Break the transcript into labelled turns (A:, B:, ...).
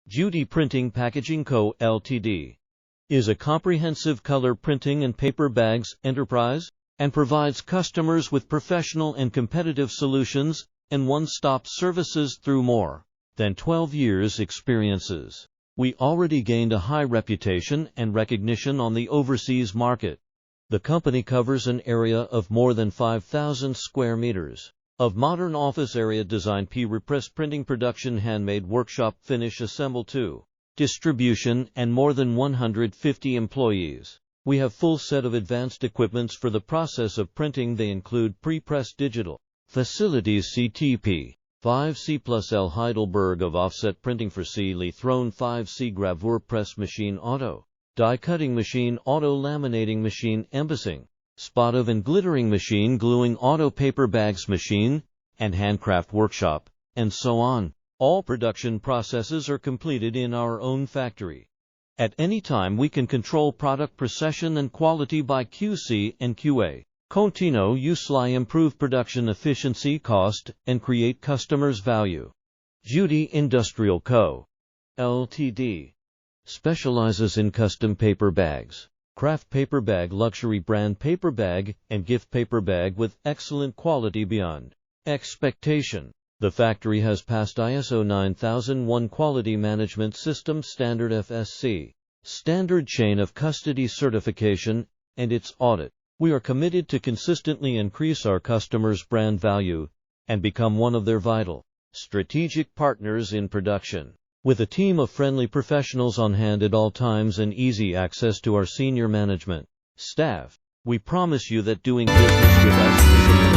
A: Judy Printing Packaging Co., Ltd. is a comprehensive color printing and paper bags enterprise and provides customers with professional and competitive solutions and one-stop services through more than 12 years' experiences. We already gained a high reputation and recognition on the overseas market. The company covers an area of more than 5,000 square meters of modern office area design, repress printing, production, handmade, workshop, finish, assemble to distribution, and more than 150 employees. We have full set of advanced equipments for the process of printing. They include pre-press digital facilities, CTP 5C plus L Heidelberg of offset printing for C. Lee Throne 5C gravure press machine, auto die cutting machine, auto laminating machine, embossing, spot of and glittering machine, gluing, auto paper bags machine, and handcraft workshop, and so on. All production processes are completed in our own factory. At any time we can control product precision and quality by QC and QA. Continue usefully improve production efficiency, cost, and create customers' value. Judy Industrial Co., Ltd. specializes in custom paper bags, craft paper bag, luxury brand paper bag, and gift paper bag with excellent quality beyond expectation. The factory has passed ISO 9001 Quality Management System Standard FSC, Standard Chain of Custody Certification, and its audit. We are committed to consistently increase our customers' brand value and become one of their vital, strategic partners in production. With a team of friendly professionals on hand at all times and easy access to our senior management staff, we promise you that doing business with us is